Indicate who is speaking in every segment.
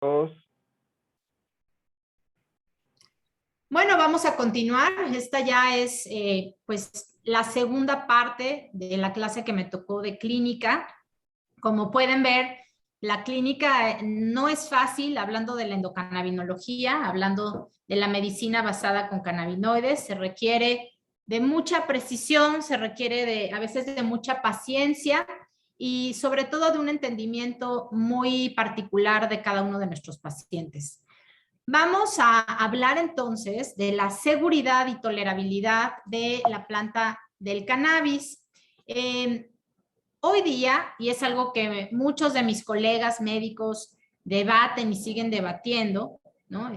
Speaker 1: Dos.
Speaker 2: Bueno, vamos a continuar. Esta ya es pues la segunda parte de la clase que me tocó de clínica. Como pueden ver, la clínica no es fácil, hablando de la endocannabinología, hablando de la medicina basada con cannabinoides. Se requiere de mucha precisión, se requiere a veces de mucha paciencia y sobre todo de un entendimiento muy particular de cada uno de nuestros pacientes. Vamos a hablar entonces de la seguridad y tolerabilidad de la planta del cannabis. Hoy día, y es algo que muchos de mis colegas médicos debaten y siguen debatiendo, ¿no?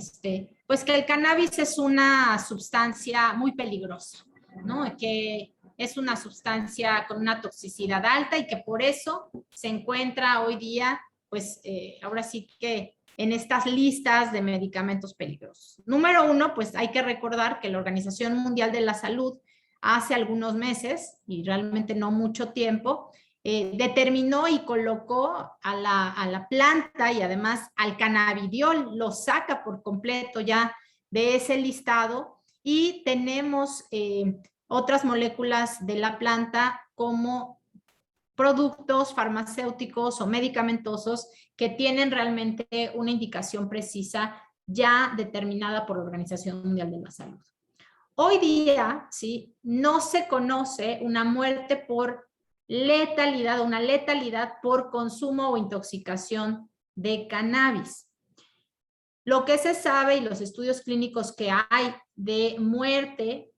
Speaker 2: Pues que el cannabis es una sustancia muy peligrosa, ¿no? Que es una sustancia con una toxicidad alta y que por eso se encuentra hoy día, pues ahora sí que en estas listas de medicamentos peligrosos. Número uno, pues hay que recordar que la Organización Mundial de la Salud hace algunos meses, y realmente no mucho tiempo, determinó y colocó a la planta y además al cannabidiol, lo saca por completo ya de ese listado y tenemos otras moléculas de la planta como productos farmacéuticos o medicamentosos que tienen realmente una indicación precisa ya determinada por la Organización Mundial de la Salud. Hoy día, ¿sí? No se conoce una muerte por letalidad, una letalidad por consumo o intoxicación de cannabis. Lo que se sabe y los estudios clínicos que hay de muerte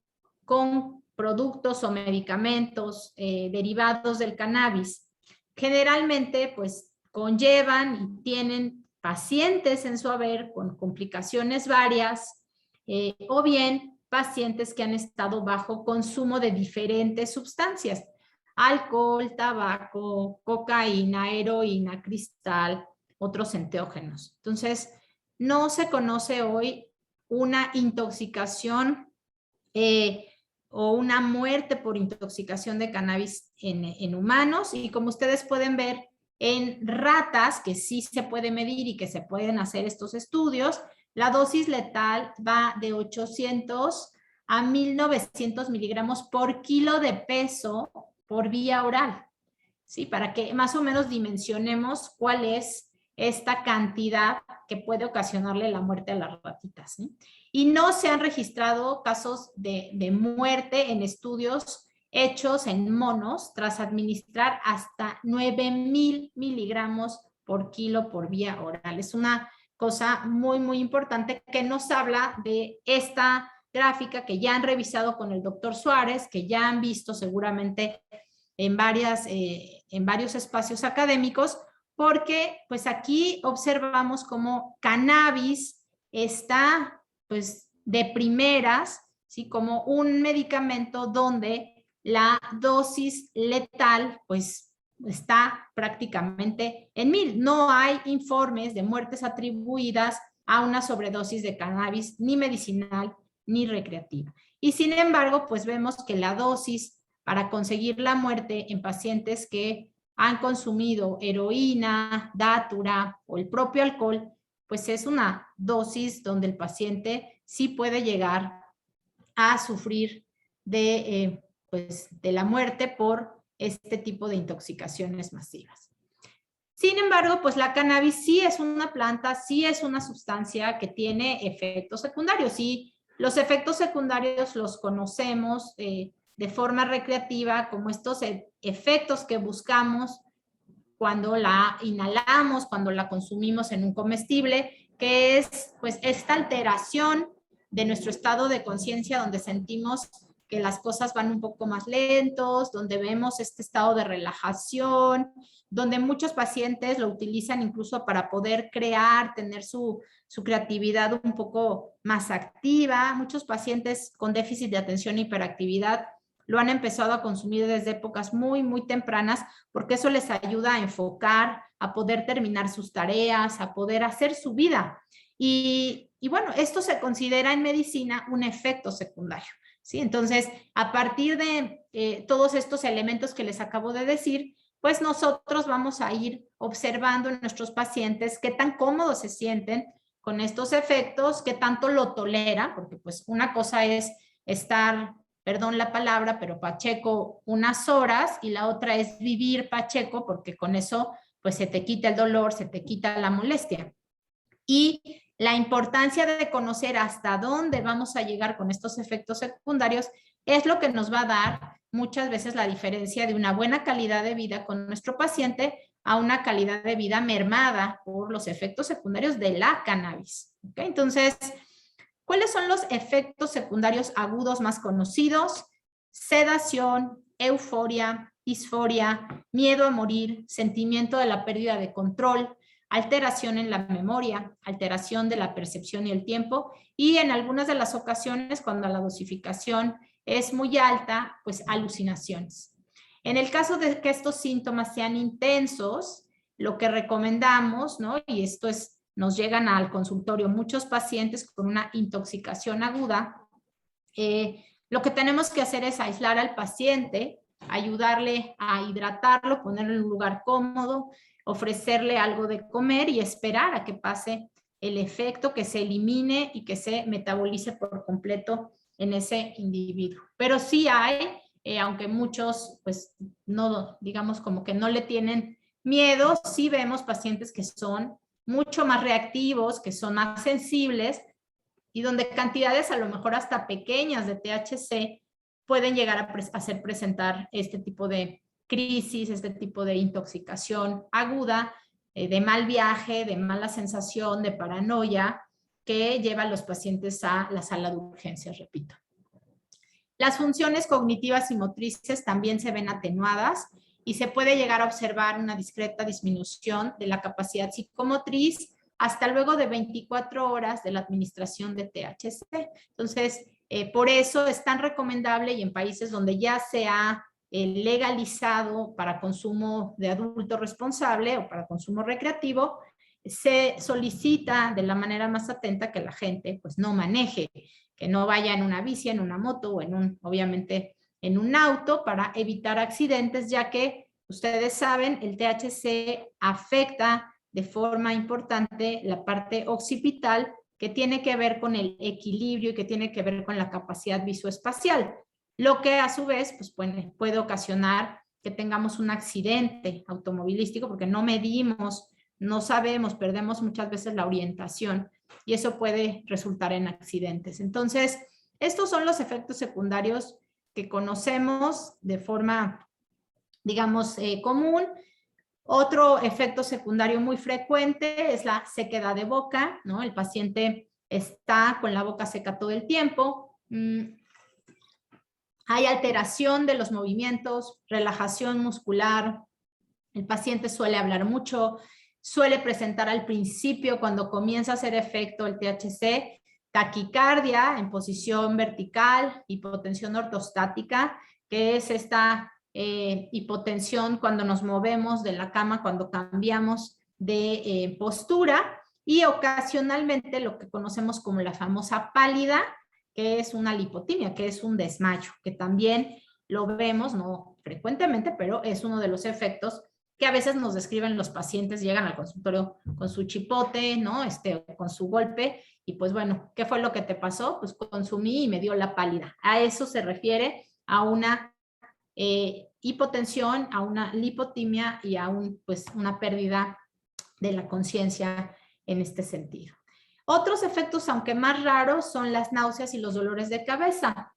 Speaker 2: con productos o medicamentos derivados del cannabis, generalmente pues conllevan y tienen pacientes en su haber con complicaciones varias o bien pacientes que han estado bajo consumo de diferentes sustancias, alcohol, tabaco, cocaína, heroína, cristal, otros enteógenos. Entonces, no se conoce hoy una intoxicación o una muerte por intoxicación de cannabis en humanos, y como ustedes pueden ver en ratas, que sí se puede medir y que se pueden hacer estos estudios, la dosis letal va de 800 a 1900 miligramos por kilo de peso por vía oral, ¿sí? Para que más o menos dimensionemos cuál es esta cantidad que puede ocasionarle la muerte a las ratitas, ¿sí? Y no se han registrado casos de muerte en estudios hechos en monos tras administrar hasta 9000 miligramos por kilo por vía oral. Es una cosa muy, muy importante que nos habla de esta gráfica que ya han revisado con el doctor Suárez, que ya han visto seguramente en varios espacios académicos, porque pues aquí observamos cómo cannabis está pues de primeras, ¿sí? Como un medicamento donde la dosis letal pues está prácticamente en 1000. No hay informes de muertes atribuidas a una sobredosis de cannabis ni medicinal ni recreativa. Y sin embargo, pues vemos que la dosis para conseguir la muerte en pacientes que han consumido heroína, dátura o el propio alcohol, pues es una dosis donde el paciente sí puede llegar a sufrir pues de la muerte por este tipo de intoxicaciones masivas. Sin embargo, pues la cannabis sí es una planta, sí es una sustancia que tiene efectos secundarios, y los efectos secundarios los conocemos de forma recreativa como estos efectos que buscamos cuando la inhalamos, cuando la consumimos en un comestible, que es pues esta alteración de nuestro estado de conciencia donde sentimos que las cosas van un poco más lentos, donde vemos este estado de relajación, donde muchos pacientes lo utilizan incluso para poder crear, tener su creatividad un poco más activa. Muchos pacientes con déficit de atención e hiperactividad lo han empezado a consumir desde épocas muy, muy tempranas, porque eso les ayuda a enfocar, a poder terminar sus tareas, a poder hacer su vida. Y bueno, esto se considera en medicina un efecto secundario, ¿sí? Entonces, a partir de todos estos elementos que les acabo de decir, pues nosotros vamos a ir observando en nuestros pacientes qué tan cómodos se sienten con estos efectos, qué tanto lo toleran, porque pues una cosa es estar, perdón la palabra, pero pacheco unas horas, y la otra es vivir pacheco, porque con eso pues se te quita el dolor, se te quita la molestia. Y la importancia de conocer hasta dónde vamos a llegar con estos efectos secundarios es lo que nos va a dar muchas veces la diferencia de una buena calidad de vida con nuestro paciente a una calidad de vida mermada por los efectos secundarios de la cannabis. ¿Okay? Entonces, ¿cuáles son los efectos secundarios agudos más conocidos? Sedación, euforia, disforia, miedo a morir, sentimiento de la pérdida de control, alteración en la memoria, alteración de la percepción y el tiempo, y en algunas de las ocasiones, cuando la dosificación es muy alta, pues alucinaciones. En el caso de que estos síntomas sean intensos, lo que recomendamos, ¿no? Y esto es, nos llegan al consultorio muchos pacientes con una intoxicación aguda, lo que tenemos que hacer es aislar al paciente, ayudarle a hidratarlo, ponerlo en un lugar cómodo, ofrecerle algo de comer y esperar a que pase el efecto, que se elimine y que se metabolice por completo en ese individuo. Pero sí hay, aunque muchos pues no, digamos como que no le tienen miedo, sí vemos pacientes que son mucho más reactivos, que son más sensibles, y donde cantidades a lo mejor hasta pequeñas de THC pueden llegar a hacer presentar este tipo de crisis, este tipo de intoxicación aguda, de mal viaje, de mala sensación, de paranoia, que lleva a los pacientes a la sala de urgencias, repito. Las funciones cognitivas y motrices también se ven atenuadas y se puede llegar a observar una discreta disminución de la capacidad psicomotriz hasta luego de 24 horas de la administración de THC. Entonces, por eso es tan recomendable, y en países donde ya se ha legalizado para consumo de adulto responsable o para consumo recreativo, se solicita de la manera más atenta que la gente pues no maneje, que no vaya en una bici, en una moto o en un, obviamente, en un auto, para evitar accidentes, ya que ustedes saben, el THC afecta de forma importante la parte occipital, que tiene que ver con el equilibrio y que tiene que ver con la capacidad visoespacial, lo que a su vez pues, puede ocasionar que tengamos un accidente automovilístico, porque no medimos, no sabemos, perdemos muchas veces la orientación, y eso puede resultar en accidentes. Entonces, estos son los efectos secundarios que conocemos de forma, digamos, común. Otro efecto secundario muy frecuente es la sequedad de boca, ¿no? El paciente está con la boca seca todo el tiempo. Hay alteración de los movimientos, relajación muscular. El paciente suele hablar mucho, suele presentar al principio, cuando comienza a hacer efecto el THC, taquicardia en posición vertical, hipotensión ortostática, que es esta hipotensión cuando nos movemos de la cama, cuando cambiamos de postura, y ocasionalmente lo que conocemos como la famosa pálida, que es una lipotimia, que es un desmayo, que también lo vemos, no frecuentemente, pero es uno de los efectos que a veces nos describen los pacientes, llegan al consultorio con su chipote, ¿no? Con su golpe, y pues bueno, ¿qué fue lo que te pasó? Pues consumí y me dio la pálida. A eso se refiere, a una hipotensión, a una lipotimia y a pues una pérdida de la conciencia en este sentido. Otros efectos, aunque más raros, son las náuseas y los dolores de cabeza.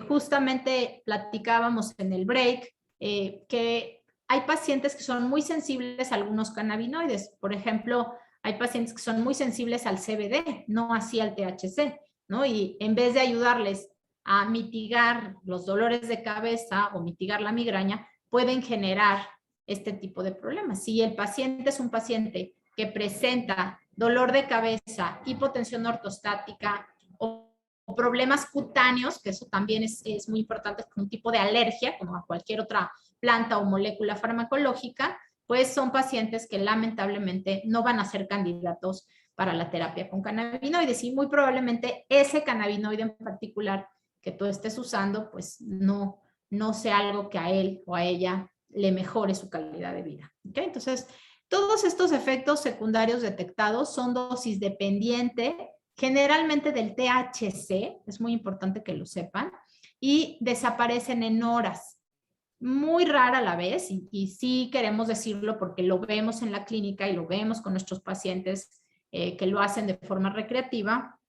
Speaker 2: Justamente platicábamos en el break que hay pacientes que son muy sensibles a algunos cannabinoides. Por ejemplo, hay pacientes que son muy sensibles al CBD, no así al THC, ¿no? Y en vez de ayudarles a mitigar los dolores de cabeza o mitigar la migraña, pueden generar este tipo de problemas. Si el paciente es un paciente que presenta dolor de cabeza, hipotensión ortostática o problemas cutáneos, que eso también es muy importante, como un tipo de alergia, como a cualquier otra planta o molécula farmacológica, pues son pacientes que lamentablemente no van a ser candidatos para la terapia con cannabinoides, y muy probablemente ese cannabinoide en particular que tú estés usando, pues no sea algo que a él o a ella le mejore su calidad de vida. ¿Okay? Entonces, todos estos efectos secundarios detectados son dosis dependiente, generalmente del THC, es muy importante que lo sepan, y desaparecen en horas. Muy rara a la vez, y sí queremos decirlo porque lo vemos en la clínica y lo vemos con nuestros pacientes que lo hacen de forma recreativa.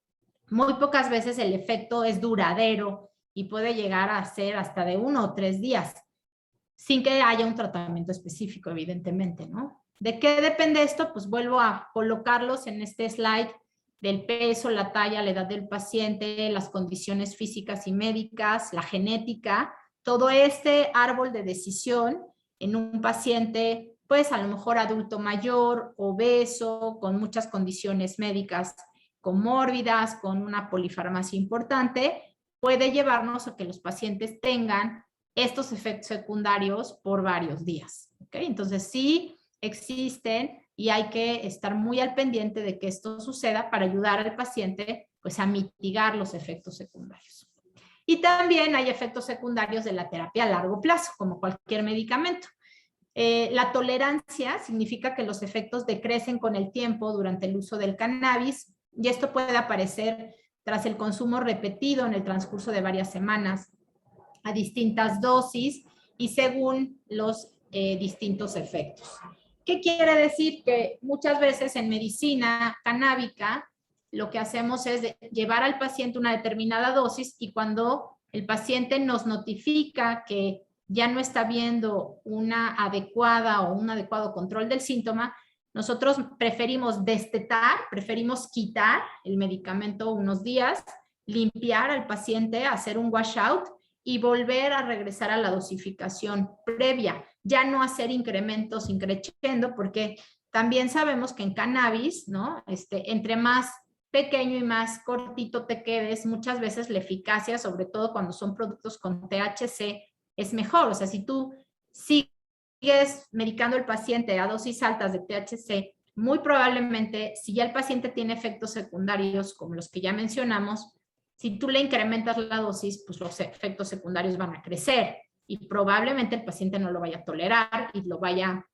Speaker 2: Muy pocas veces el efecto es duradero y puede llegar a ser hasta de 1 o 3 días, sin que haya un tratamiento específico, evidentemente, ¿no? ¿De qué depende esto? Pues vuelvo a colocarlos en este slide del peso, la talla, la edad del paciente, las condiciones físicas y médicas, la genética, todo este árbol de decisión en un paciente, pues a lo mejor adulto mayor, obeso, con muchas condiciones médicas comórbidas, con una polifarmacia importante, puede llevarnos a que los pacientes tengan estos efectos secundarios por varios días. ¿Okay? Entonces sí existen y hay que estar muy al pendiente de que esto suceda para ayudar al paciente pues, a mitigar los efectos secundarios. Y también hay efectos secundarios de la terapia a largo plazo, como cualquier medicamento. La tolerancia significa que los efectos decrecen con el tiempo durante el uso del cannabis y esto puede aparecer tras el consumo repetido en el transcurso de varias semanas a distintas dosis y según los distintos efectos. ¿Qué quiere decir? Que muchas veces en medicina canábica lo que hacemos es llevar al paciente una determinada dosis y cuando el paciente nos notifica que ya no está viendo una adecuada o un adecuado control del síntoma, nosotros preferimos destetar, preferimos quitar el medicamento unos días, limpiar al paciente, hacer un washout y volver a regresar a la dosificación previa, ya no hacer incrementos increciendo, porque también sabemos que en cannabis, ¿no? Entre más pequeño y más cortito te quedes, muchas veces la eficacia, sobre todo cuando son productos con THC, es mejor. O sea, si tú sigues medicando al paciente a dosis altas de THC, muy probablemente, si ya el paciente tiene efectos secundarios como los que ya mencionamos, si tú le incrementas la dosis, pues los efectos secundarios van a crecer y probablemente el paciente no lo vaya a tolerar y lo vaya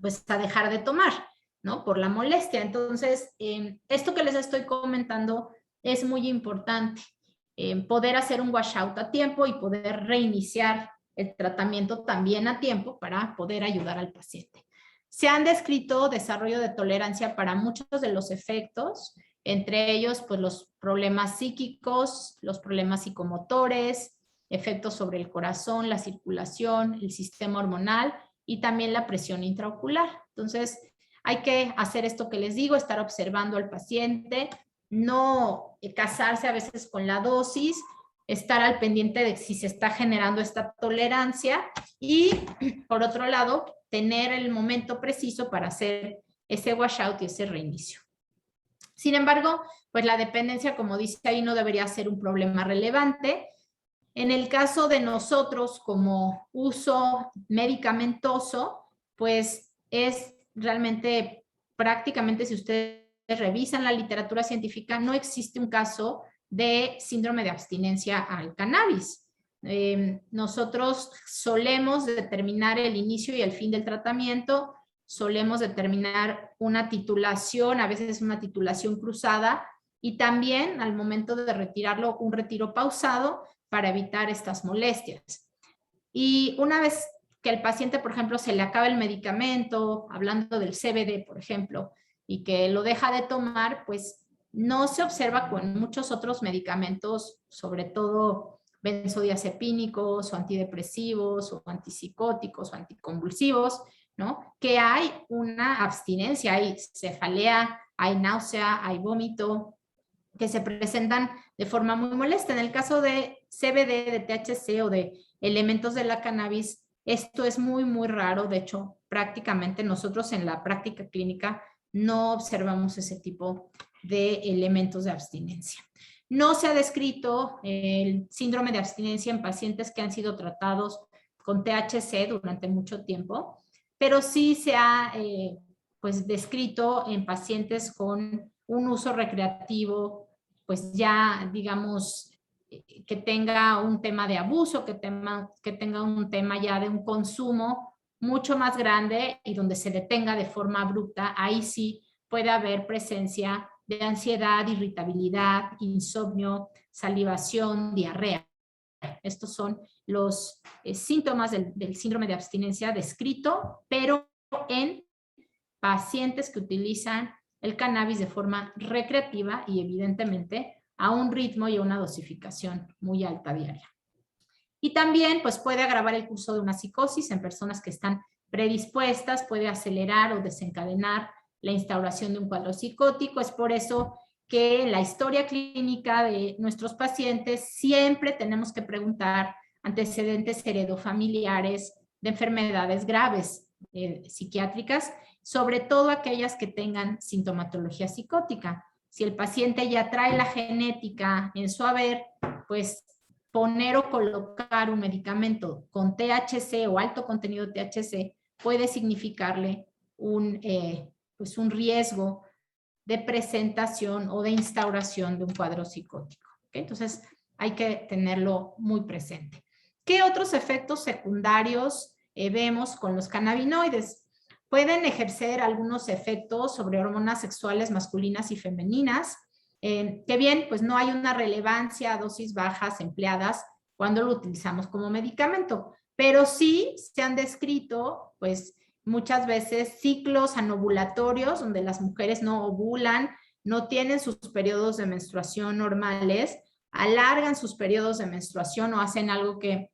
Speaker 2: pues a dejar de tomar, ¿no? Por la molestia. Entonces, esto que les estoy comentando es muy importante, poder hacer un washout a tiempo y poder reiniciar el tratamiento también a tiempo para poder ayudar al paciente. Se han descrito desarrollo de tolerancia para muchos de los efectos, entre ellos pues los problemas psíquicos, los problemas psicomotores, efectos sobre el corazón, la circulación, el sistema hormonal y también la presión intraocular. Entonces, hay que hacer esto que les digo, estar observando al paciente, no casarse a veces con la dosis, estar al pendiente de si se está generando esta tolerancia y, por otro lado, tener el momento preciso para hacer ese washout y ese reinicio. Sin embargo, pues la dependencia, como dice ahí, no debería ser un problema relevante. En el caso de nosotros como uso medicamentoso, pues es realmente prácticamente, si ustedes revisan la literatura científica, no existe un caso de síndrome de abstinencia al cannabis. Nosotros solemos determinar el inicio y el fin del tratamiento, solemos determinar una titulación, a veces una titulación cruzada, y también al momento de retirarlo, un retiro pausado para evitar estas molestias. Y una vez que el paciente, por ejemplo, se le acaba el medicamento, hablando del CBD, por ejemplo, y que lo deja de tomar, pues no se observa con muchos otros medicamentos, sobre todo benzodiazepínicos o antidepresivos o antipsicóticos o anticonvulsivos, ¿no? Que hay una abstinencia, hay cefalea, hay náusea, hay vómito, que se presentan de forma muy molesta. En el caso de CBD, de THC o de elementos de la cannabis, esto es muy, muy raro. De hecho, prácticamente nosotros en la práctica clínica no observamos ese tipo de elementos de abstinencia. No se ha descrito el síndrome de abstinencia en pacientes que han sido tratados con THC durante mucho tiempo, pero sí se ha pues descrito en pacientes con un uso recreativo, pues ya digamos que tenga un tema de abuso, que tenga un tema ya de un consumo mucho más grande y donde se detenga de forma abrupta, ahí sí puede haber presencia de ansiedad, irritabilidad, insomnio, salivación, diarrea. Estos son los síntomas del síndrome de abstinencia descrito, pero en pacientes que utilizan el cannabis de forma recreativa y evidentemente a un ritmo y a una dosificación muy alta diaria. Y también pues, puede agravar el curso de una psicosis en personas que están predispuestas, puede acelerar o desencadenar la instauración de un cuadro psicótico. Es por eso que en la historia clínica de nuestros pacientes siempre tenemos que preguntar antecedentes heredofamiliares de enfermedades graves psiquiátricas, sobre todo aquellas que tengan sintomatología psicótica. Si el paciente ya trae la genética en su haber, pues poner o colocar un medicamento con THC o alto contenido de THC puede significarle pues un riesgo de presentación o de instauración de un cuadro psicótico. ¿Okay? Entonces, hay que tenerlo muy presente. ¿Qué otros efectos secundarios vemos con los cannabinoides? Pueden ejercer algunos efectos sobre hormonas sexuales masculinas y femeninas, que bien, pues no hay una relevancia a dosis bajas empleadas cuando lo utilizamos como medicamento, pero sí se han descrito, pues muchas veces ciclos anovulatorios donde las mujeres no ovulan, no tienen sus periodos de menstruación normales, alargan sus periodos de menstruación o hacen algo que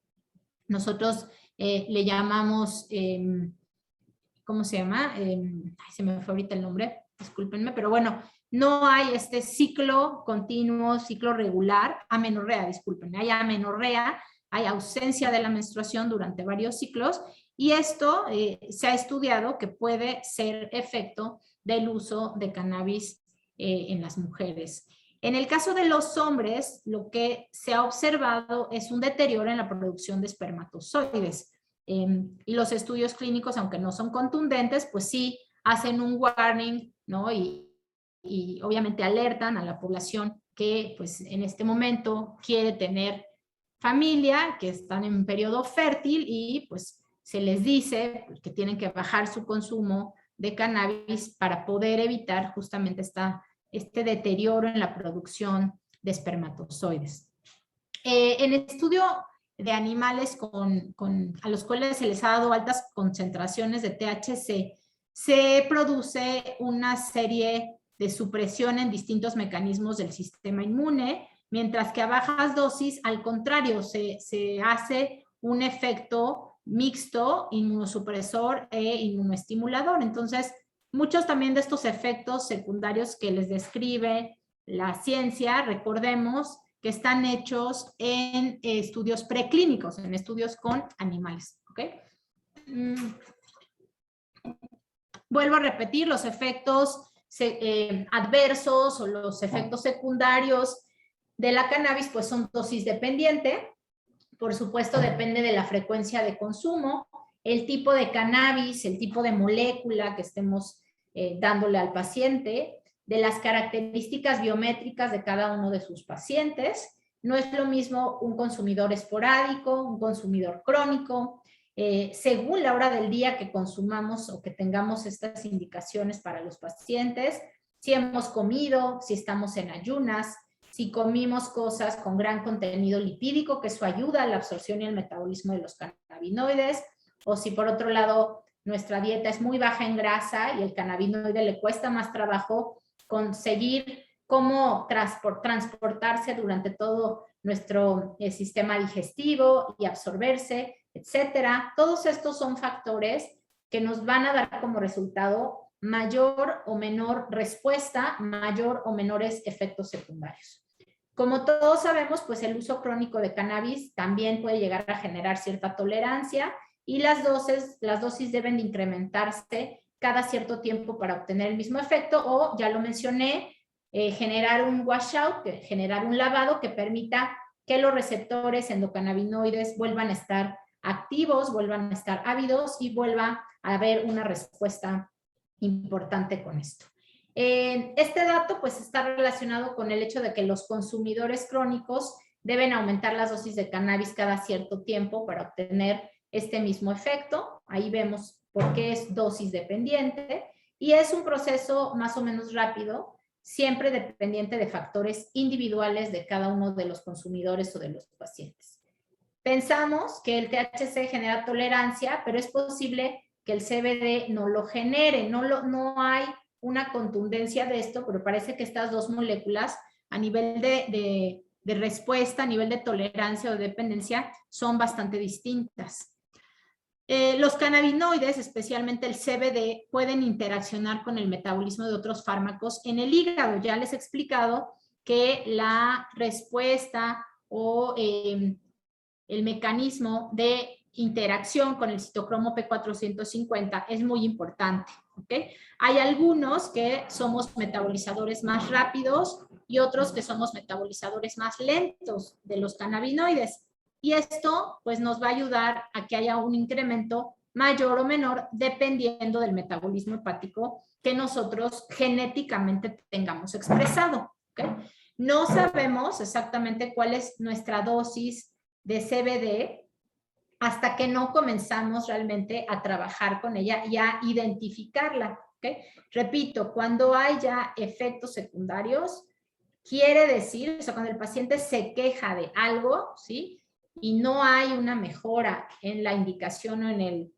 Speaker 2: nosotros le llamamos, ¿cómo se llama? Se me fue ahorita el nombre, discúlpenme, pero bueno, no hay este ciclo continuo, ciclo regular, amenorrea, discúlpenme, hay amenorrea, hay ausencia de la menstruación durante varios ciclos y esto se ha estudiado que puede ser efecto del uso de cannabis en las mujeres. En el caso de los hombres, lo que se ha observado es un deterioro en la producción de espermatozoides. Y los estudios clínicos, aunque no son contundentes, pues sí hacen un warning, ¿no? Y obviamente alertan a la población que pues en este momento quiere tener familia, que están en un periodo fértil y pues se les dice que tienen que bajar su consumo de cannabis para poder evitar justamente este deterioro en la producción de espermatozoides. En el estudio de animales a los cuales se les ha dado altas concentraciones de THC, se produce una serie de supresión en distintos mecanismos del sistema inmune, mientras que a bajas dosis, al contrario, se hace un efecto mixto, inmunosupresor e inmunoestimulador. Entonces, muchos también de estos efectos secundarios que les describe la ciencia, recordemos que están hechos en estudios preclínicos, en estudios con animales. ¿Okay? Vuelvo a repetir, los efectos adversos o los efectos secundarios de la cannabis pues son dosis dependiente. Por supuesto, depende de la frecuencia de consumo, el tipo de cannabis, el tipo de molécula que estemos dándole al paciente, de las características biométricas de cada uno de sus pacientes. No es lo mismo un consumidor esporádico, un consumidor crónico, según la hora del día que consumamos o que tengamos estas indicaciones para los pacientes, si hemos comido, si estamos en ayunas, si comimos cosas con gran contenido lipídico, que eso ayuda a la absorción y el metabolismo de los cannabinoides, o si por otro lado nuestra dieta es muy baja en grasa y el cannabinoide le cuesta más trabajo conseguir cómo transportarse durante todo nuestro sistema digestivo y absorberse, etcétera. Todos estos son factores que nos van a dar como resultado mayor o menor respuesta, mayor o menores efectos secundarios. Como todos sabemos, pues el uso crónico de cannabis también puede llegar a generar cierta tolerancia y las dosis deben de incrementarse cada cierto tiempo para obtener el mismo efecto o, ya lo mencioné, generar un washout, generar un lavado que permita que los receptores endocannabinoides vuelvan a estar activos, vuelvan a estar ávidos y vuelva a haber una respuesta importante con esto. Este dato pues está relacionado con el hecho de que los consumidores crónicos deben aumentar las dosis de cannabis cada cierto tiempo para obtener este mismo efecto. Ahí vemos por qué es dosis dependiente y es un proceso más o menos rápido, siempre dependiente de factores individuales de cada uno de los consumidores o de los pacientes. Pensamos que el THC genera tolerancia, pero es posible que el CBD no lo genere, no hay una contundencia de esto, pero parece que estas dos moléculas a nivel de respuesta, a nivel de tolerancia o dependencia, son bastante distintas. Los cannabinoides, especialmente el CBD, pueden interaccionar con el metabolismo de otros fármacos en el hígado. Ya les he explicado que la respuesta o el mecanismo de interacción con el citocromo P450 es muy importante. ¿Okay? Hay algunos que somos metabolizadores más rápidos y otros que somos metabolizadores más lentos de los cannabinoides. Y esto pues nos va a ayudar a que haya un incremento mayor o menor dependiendo del metabolismo hepático que nosotros genéticamente tengamos expresado. ¿Okay? No sabemos exactamente cuál es nuestra dosis de CBD hasta que no comenzamos realmente a trabajar con ella y a identificarla. ¿Okay? Repito, cuando hay ya efectos secundarios, quiere decir, o sea, cuando el paciente se queja de algo, ¿sí? Y no hay una mejora en la indicación o en el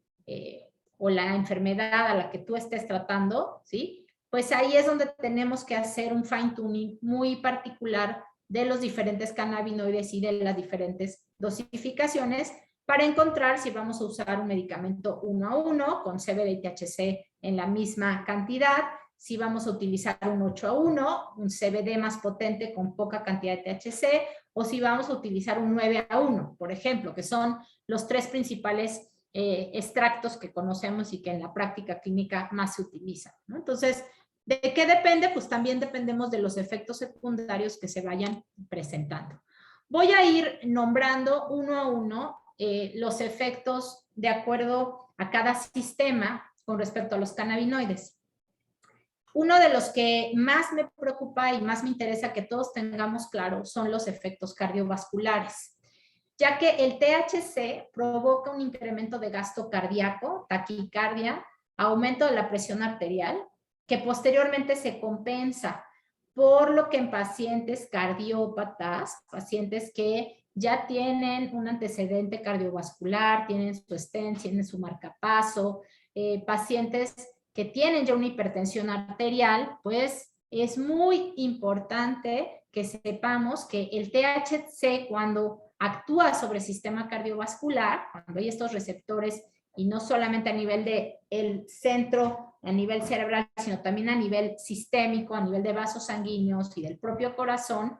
Speaker 2: o la enfermedad a la que tú estés tratando, ¿sí? Pues ahí es donde tenemos que hacer un fine tuning muy particular de los diferentes cannabinoides y de las diferentes dosificaciones para encontrar si vamos a usar un medicamento 1 a 1 con CBD y THC en la misma cantidad, si vamos a utilizar un 8 a 1, un CBD más potente con poca cantidad de THC, o si vamos a utilizar un 9 a 1, por ejemplo, que son los tres principales extractos que conocemos y que en la práctica clínica más se utilizan, ¿no? Entonces, ¿de qué depende? Pues también dependemos de los efectos secundarios que se vayan presentando. Voy a ir nombrando uno a uno los efectos de acuerdo a cada sistema con respecto a los cannabinoides. Uno de los que más me preocupa y más me interesa que todos tengamos claro son los efectos cardiovasculares, ya que el THC provoca un incremento de gasto cardíaco, taquicardia, aumento de la presión arterial, que posteriormente se compensa, por lo que en pacientes cardiópatas, pacientes que ya tienen un antecedente cardiovascular, tienen su stent, tienen su marcapaso, pacientes que tienen ya una hipertensión arterial, pues es muy importante que sepamos que el THC cuando actúa sobre el sistema cardiovascular, cuando hay estos receptores y no solamente a nivel del centro, a nivel cerebral, sino también a nivel sistémico, a nivel de vasos sanguíneos y del propio corazón,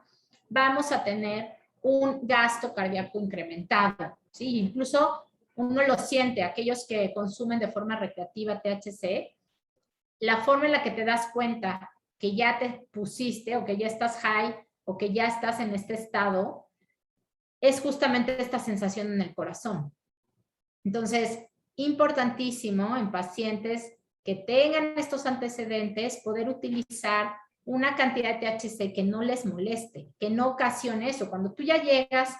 Speaker 2: vamos a tener un gasto cardíaco incrementado, ¿sí? Incluso uno lo siente, aquellos que consumen de forma recreativa THC, la forma en la que te das cuenta que ya te pusiste o que ya estás high o que ya estás en este estado es justamente esta sensación en el corazón. Entonces, importantísimo en pacientes que tengan estos antecedentes poder utilizar una cantidad de THC que no les moleste, que no ocasione eso. Cuando tú ya llegas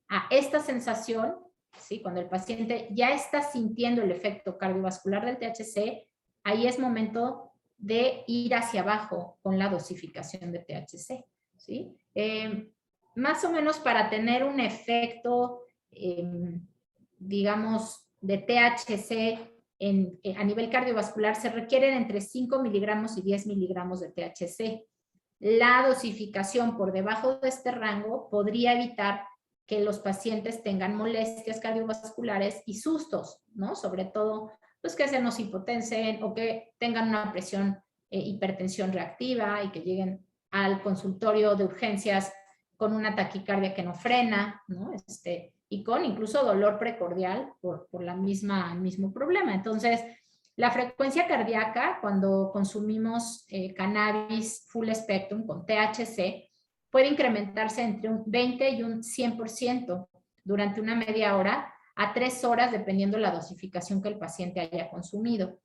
Speaker 2: a esta sensación, ¿sí? Cuando el paciente ya está sintiendo el efecto cardiovascular del THC, ahí es momento de ir hacia abajo con la dosificación de THC, ¿sí? Más o menos para tener un efecto, digamos, de THC a nivel cardiovascular, se requieren entre 5 miligramos y 10 miligramos de THC. La dosificación por debajo de este rango podría evitar que los pacientes tengan molestias cardiovasculares y sustos, ¿no? Sobre todo, pues que se nos hipotensen o que tengan una presión, hipertensión reactiva y que lleguen al consultorio de urgencias con una taquicardia que no frena, ¿no? Y con incluso dolor precordial por el mismo problema. Entonces, la frecuencia cardíaca cuando consumimos cannabis full spectrum con THC puede incrementarse entre un 20 y un 100% durante una media hora a 3 horas, dependiendo de la dosificación que el paciente haya consumido.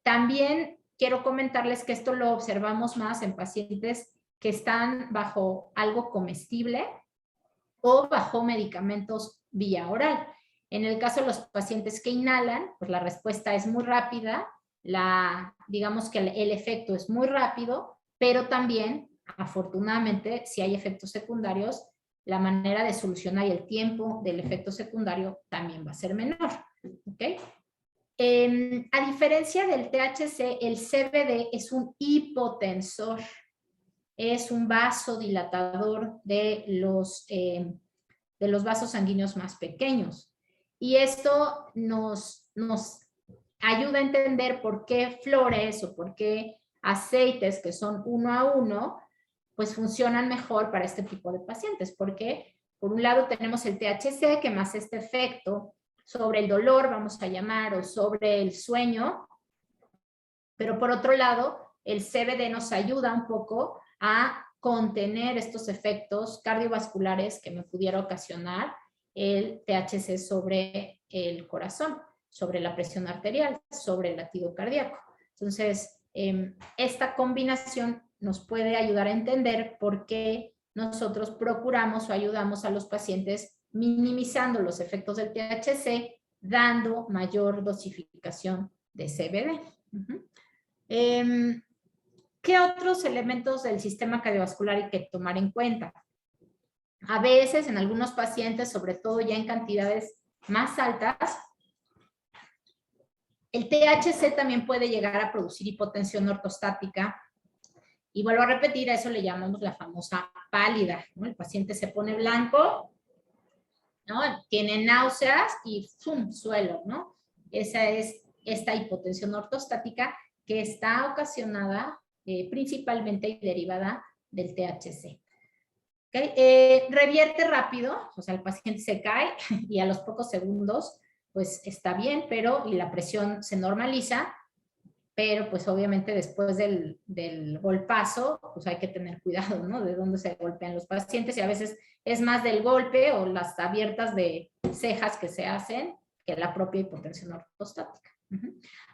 Speaker 2: También quiero comentarles que esto lo observamos más en pacientes que están bajo algo comestible o bajo medicamentos vía oral. En el caso de los pacientes que inhalan, pues la respuesta es muy rápida, digamos que el efecto es muy rápido, pero también, afortunadamente, si hay efectos secundarios, la manera de solucionar y el tiempo del efecto secundario también va a ser menor. ¿Okay? A diferencia del THC, el CBD es un hipotensor, es un vasodilatador de los vasos sanguíneos más pequeños. Y esto nos ayuda a entender por qué flores o por qué aceites que son 1 a 1, pues funcionan mejor para este tipo de pacientes. Porque por un lado tenemos el THC, que más este efecto sobre el dolor, vamos a llamar, o sobre el sueño, pero por otro lado, el CBD nos ayuda un poco a contener estos efectos cardiovasculares que me pudiera ocasionar el THC sobre el corazón, sobre la presión arterial, sobre el latido cardíaco. Entonces, esta combinación nos puede ayudar a entender por qué nosotros procuramos o ayudamos a los pacientes minimizando los efectos del THC, dando mayor dosificación de CBD. ¿Qué otros elementos del sistema cardiovascular hay que tomar en cuenta? A veces, en algunos pacientes, sobre todo ya en cantidades más altas, el THC también puede llegar a producir hipotensión ortostática. Y vuelvo a repetir, a eso le llamamos la famosa pálida, ¿no? El paciente se pone blanco, ¿no? Tiene náuseas y ¡fum! Suelo, ¿no? Esa es esta hipotensión ortostática que está ocasionada principalmente y derivada del THC. ¿Okay? Revierte rápido, o sea, el paciente se cae y a los pocos segundos, pues está bien, y la presión se normaliza, pero pues obviamente después del golpazo, pues hay que tener cuidado, ¿no? De dónde se golpean los pacientes, y a veces es más del golpe o las abiertas de cejas que se hacen que la propia hipotensión ortostática.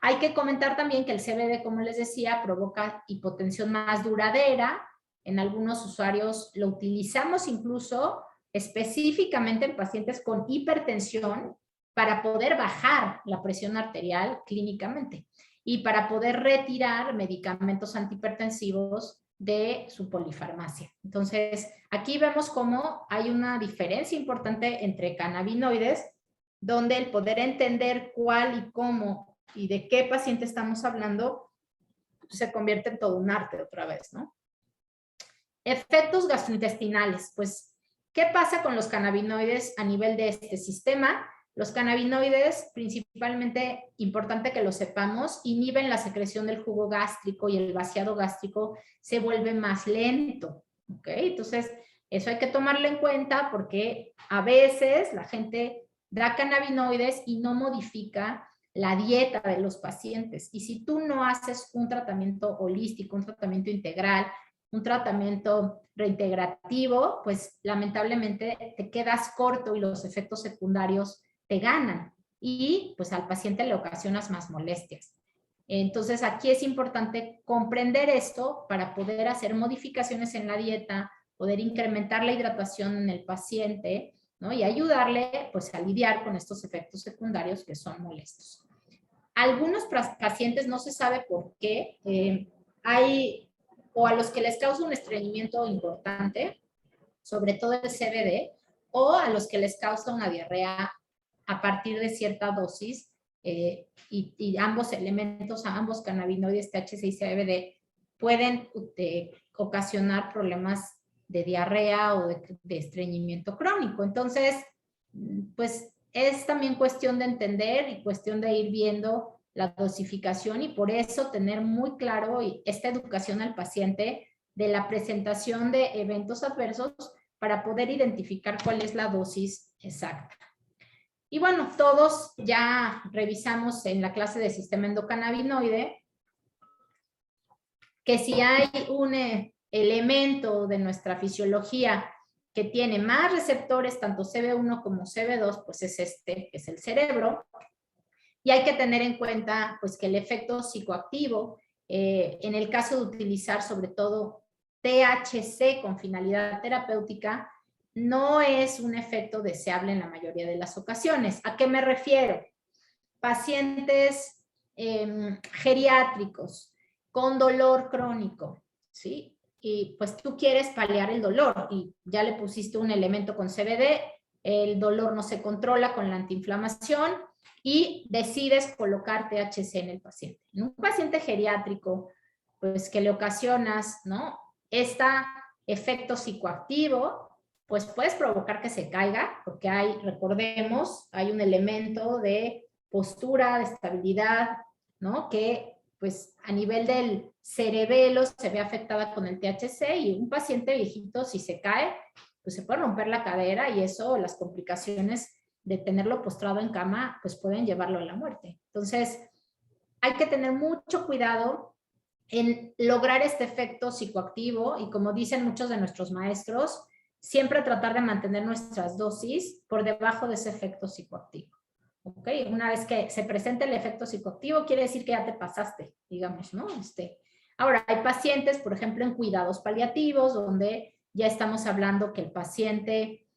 Speaker 2: Hay que comentar también que el CBD, como les decía, provoca hipotensión más duradera. En algunos usuarios lo utilizamos incluso específicamente en pacientes con hipertensión para poder bajar la presión arterial clínicamente y para poder retirar medicamentos antihipertensivos de su polifarmacia. Entonces, aquí vemos cómo hay una diferencia importante entre cannabinoides, donde el poder entender cuál y cómo y de qué paciente estamos hablando se convierte en todo un arte otra vez, ¿no? Efectos gastrointestinales. Pues, ¿qué pasa con los cannabinoides a nivel de este sistema? Los cannabinoides, principalmente, importante que lo sepamos, inhiben la secreción del jugo gástrico y el vaciado gástrico se vuelve más lento, ¿ok? Entonces, eso hay que tomarlo en cuenta porque a veces la gente da cannabinoides y no modifica la dieta de los pacientes. Y si tú no haces un tratamiento holístico, un tratamiento integral, un tratamiento reintegrativo, pues lamentablemente te quedas corto y los efectos secundarios te ganan y pues al paciente le ocasionas más molestias. Entonces aquí es importante comprender esto para poder hacer modificaciones en la dieta, poder incrementar la hidratación en el paciente, ¿no? Y ayudarle pues a lidiar con estos efectos secundarios que son molestos. Algunos pacientes no se sabe por qué, hay o a los que les causa un estreñimiento importante, sobre todo el CBD, o a los que les causa una diarrea a partir de cierta dosis, y ambos elementos, ambos cannabinoides, THC y CBD, pueden ocasionar problemas de diarrea o de estreñimiento crónico. Entonces, pues es también cuestión de entender y cuestión de ir viendo la dosificación, y por eso tener muy claro esta educación al paciente de la presentación de eventos adversos para poder identificar cuál es la dosis exacta. Y bueno, todos ya revisamos en la clase de sistema endocannabinoide que si hay un elemento de nuestra fisiología que tiene más receptores, tanto CB1 como CB2, pues es que es el cerebro. Y hay que tener en cuenta pues que el efecto psicoactivo, en el caso de utilizar sobre todo THC con finalidad terapéutica, no es un efecto deseable en la mayoría de las ocasiones. ¿A qué me refiero? Pacientes geriátricos con dolor crónico, ¿sí? Y pues tú quieres paliar el dolor y ya le pusiste un elemento con CBD, el dolor no se controla con la antiinflamación y decides colocar THC en el paciente. En un paciente geriátrico, pues que le ocasionas, ¿no? Este efecto psicoactivo, pues puedes provocar que se caiga, porque hay, recordemos, hay un elemento de postura, de estabilidad, ¿no? Que pues a nivel del cerebelo se ve afectada con el THC y un paciente viejito si se cae, pues se puede romper la cadera y eso, las complicaciones de tenerlo postrado en cama, pues pueden llevarlo a la muerte. Entonces, hay que tener mucho cuidado en lograr este efecto psicoactivo y como dicen muchos de nuestros maestros, siempre tratar de mantener nuestras dosis por debajo de ese efecto psicoactivo. ¿Okay? Una vez que se presenta el efecto psicoactivo, quiere decir que ya te pasaste, digamos, ¿no? Ahora, hay pacientes, por ejemplo, en cuidados paliativos, donde ya estamos hablando que el paciente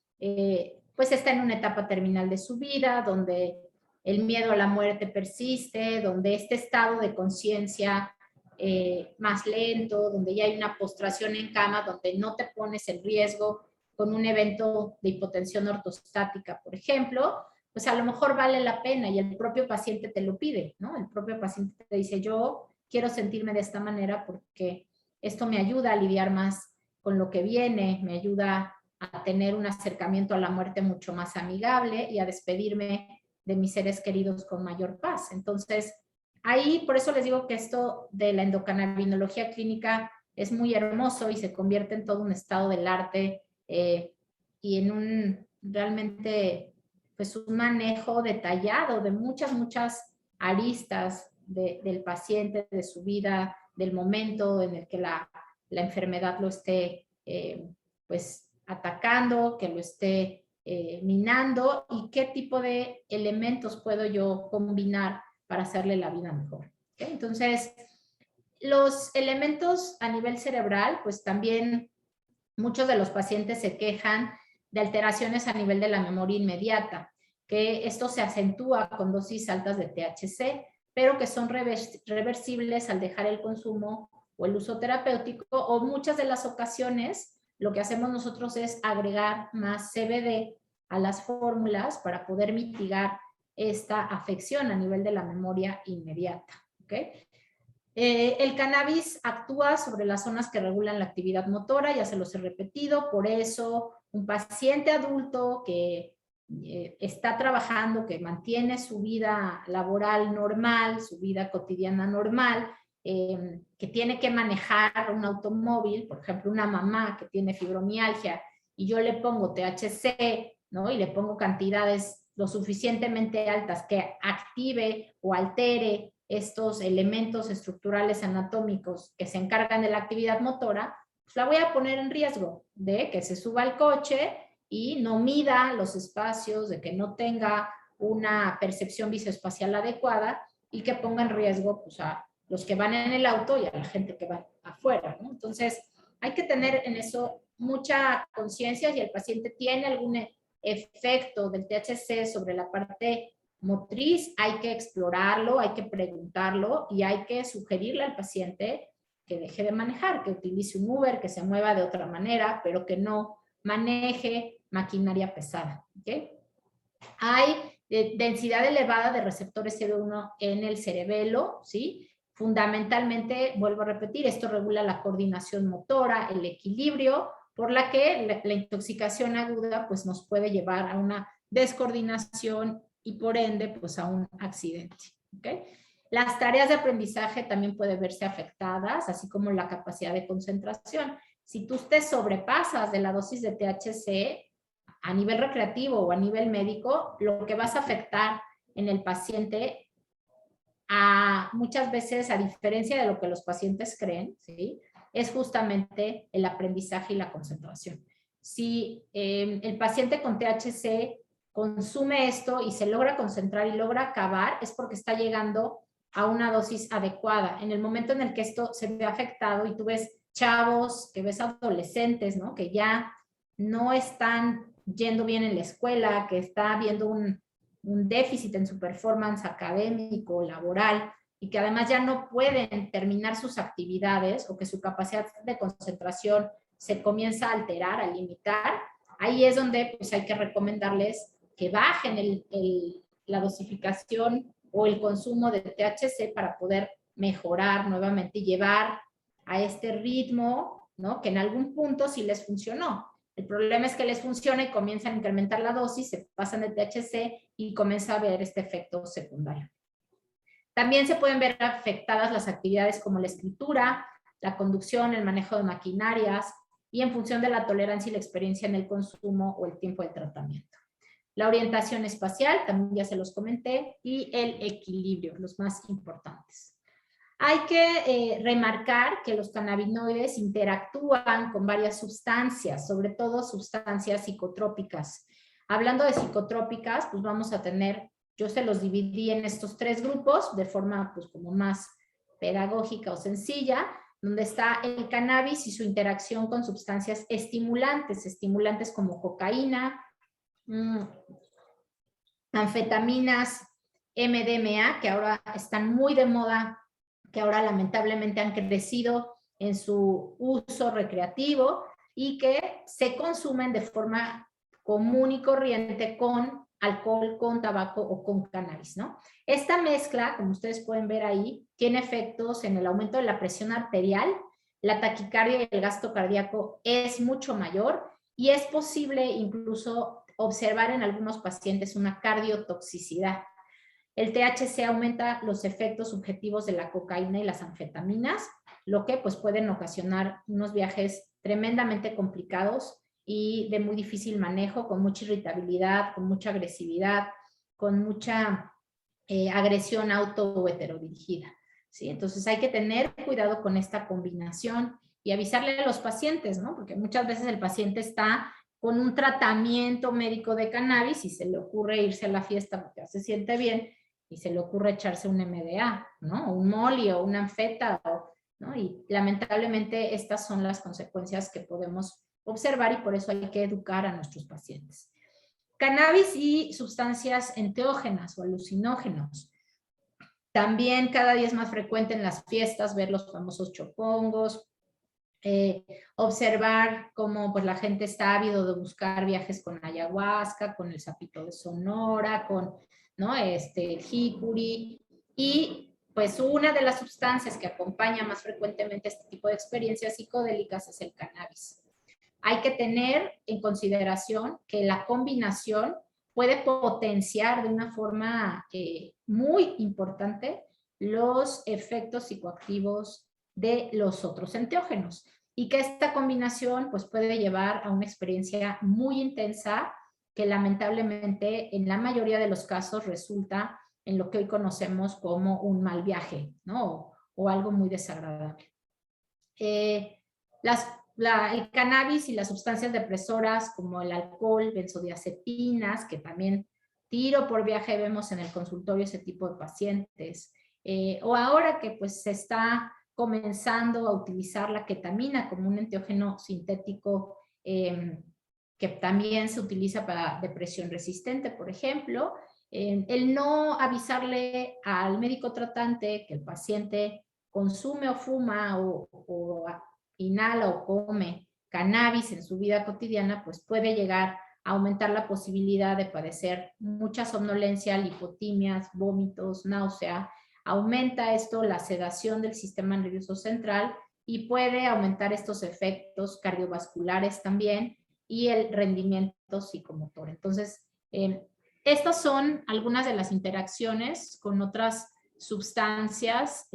Speaker 2: pues está en una etapa terminal de su vida, donde el miedo a la muerte persiste, donde este estado de conciencia más lento, donde ya hay una postración en cama, donde no te pones en riesgo con un evento de hipotensión ortostática, por ejemplo, pues a lo mejor vale la pena y el propio paciente te lo pide, ¿no? El propio paciente te dice, yo quiero sentirme de esta manera porque esto me ayuda a lidiar más con lo que viene, me ayuda a tener un acercamiento a la muerte mucho más amigable y a despedirme de mis seres queridos con mayor paz. Entonces, ahí por eso les digo que esto de la endocannabinología clínica es muy hermoso y se convierte en todo un estado del arte y en un realmente pues un manejo detallado de muchas aristas del paciente, de su vida, del momento en el que la enfermedad lo esté pues atacando, que lo esté minando y qué tipo de elementos puedo yo combinar para hacerle la vida mejor. ¿Okay? Entonces, los elementos a nivel cerebral, pues también muchos de los pacientes se quejan de alteraciones a nivel de la memoria inmediata, que esto se acentúa con dosis altas de THC, pero que son reversibles al dejar el consumo o el uso terapéutico, o muchas de las ocasiones lo que hacemos nosotros es agregar más CBD a las fórmulas para poder mitigar esta afección a nivel de la memoria inmediata. ¿Okay? El cannabis actúa sobre las zonas que regulan la actividad motora, ya se los he repetido, por eso un paciente adulto que está trabajando, que mantiene su vida laboral normal, su vida cotidiana normal, que tiene que manejar un automóvil, por ejemplo, una mamá que tiene fibromialgia y yo le pongo THC, ¿no? Y le pongo cantidades lo suficientemente altas que active o altere estos elementos estructurales anatómicos que se encargan de la actividad motora, pues la voy a poner en riesgo de que se suba al coche y no mida los espacios, de que no tenga una percepción visoespacial adecuada y que ponga en riesgo pues, a los que van en el auto y a la gente que va afuera, ¿no? Entonces, hay que tener en eso mucha conciencia si el paciente tiene algún efecto del THC sobre la parte motriz, hay que explorarlo, hay que preguntarlo y hay que sugerirle al paciente que deje de manejar, que utilice un Uber, que se mueva de otra manera, pero que no maneje maquinaria pesada. ¿Okay? Hay densidad elevada de receptores CB1 en el cerebelo, ¿sí? Fundamentalmente, vuelvo a repetir, esto regula la coordinación motora, el equilibrio, por la que la intoxicación aguda pues, nos puede llevar a una descoordinación y por ende pues, a un accidente. ¿Okay? Las tareas de aprendizaje también pueden verse afectadas, así como la capacidad de concentración. Si tú te sobrepasas de la dosis de THC, a nivel recreativo o a nivel médico, lo que vas a afectar en el paciente, muchas veces, a diferencia de lo que los pacientes creen, ¿sí? Es justamente el aprendizaje y la concentración. Si el paciente con THC consume esto y se logra concentrar y logra acabar, es porque está llegando a una dosis adecuada. En el momento en el que esto se ve afectado y tú ves chavos, que ves adolescentes, ¿no? Que ya no están yendo bien en la escuela, que está habiendo un déficit en su performance académico, laboral, y que además ya no pueden terminar sus actividades o que su capacidad de concentración se comienza a alterar, a limitar, ahí es donde pues, hay que recomendarles que bajen la dosificación o el consumo de THC para poder mejorar nuevamente y llevar a este ritmo, ¿no? Que en algún punto sí les funcionó. El problema es que les funciona y comienzan a incrementar la dosis, se pasan de THC y comienza a haber este efecto secundario. También se pueden ver afectadas las actividades como la escritura, la conducción, el manejo de maquinarias y en función de la tolerancia y la experiencia en el consumo o el tiempo de tratamiento. La orientación espacial, también ya se los comenté, y el equilibrio, los más importantes. Hay que remarcar que los cannabinoides interactúan con varias sustancias, sobre todo sustancias psicotrópicas. Hablando de psicotrópicas, pues vamos a tener, yo se los dividí en estos 3 grupos de forma pues como más pedagógica o sencilla, donde está el cannabis y su interacción con sustancias estimulantes como cocaína, anfetaminas, MDMA, que ahora están muy de moda, que ahora lamentablemente han crecido en su uso recreativo y que se consumen de forma común y corriente con alcohol, con tabaco o con cannabis, ¿no? Esta mezcla, como ustedes pueden ver ahí, tiene efectos en el aumento de la presión arterial, la taquicardia y el gasto cardíaco es mucho mayor y es posible incluso observar en algunos pacientes una cardiotoxicidad. El THC aumenta los efectos subjetivos de la cocaína y las anfetaminas, lo que pues pueden ocasionar unos viajes tremendamente complicados y de muy difícil manejo, con mucha irritabilidad, con mucha agresividad, con mucha agresión auto o heterodirigida, ¿sí? Entonces hay que tener cuidado con esta combinación y avisarle a los pacientes, ¿no? Porque muchas veces el paciente está con un tratamiento médico de cannabis y se le ocurre irse a la fiesta porque se siente bien y se le ocurre echarse un MDA, ¿no? Un Molly o una anfeta, ¿no? Y lamentablemente estas son las consecuencias que podemos observar y por eso hay que educar a nuestros pacientes. Cannabis y sustancias enteógenas o alucinógenos. También cada día es más frecuente en las fiestas ver los famosos chopongos, observar cómo pues, la gente está ávido de buscar viajes con ayahuasca, con el sapito de Sonora, con ¿no? El jicuri, y pues una de las sustancias que acompaña más frecuentemente este tipo de experiencias psicodélicas es el cannabis. Hay que tener en consideración que la combinación puede potenciar de una forma muy importante los efectos psicoactivos de los otros enteógenos y que esta combinación pues, puede llevar a una experiencia muy intensa que lamentablemente en la mayoría de los casos resulta en lo que hoy conocemos como un mal viaje, ¿no? O algo muy desagradable. El cannabis y las sustancias depresoras como el alcohol, benzodiazepinas, que también tiro por viaje vemos en el consultorio ese tipo de pacientes, o ahora que pues se está comenzando a utilizar la ketamina como un enteógeno sintético que también se utiliza para depresión resistente, por ejemplo, el no avisarle al médico tratante que el paciente consume o fuma o inhala o come cannabis en su vida cotidiana, pues puede llegar a aumentar la posibilidad de padecer mucha somnolencia, lipotimias, vómitos, náusea. Aumenta esto la sedación del sistema nervioso central y puede aumentar estos efectos cardiovasculares también y el rendimiento psicomotor. Entonces, estas son algunas de las interacciones con otras sustancias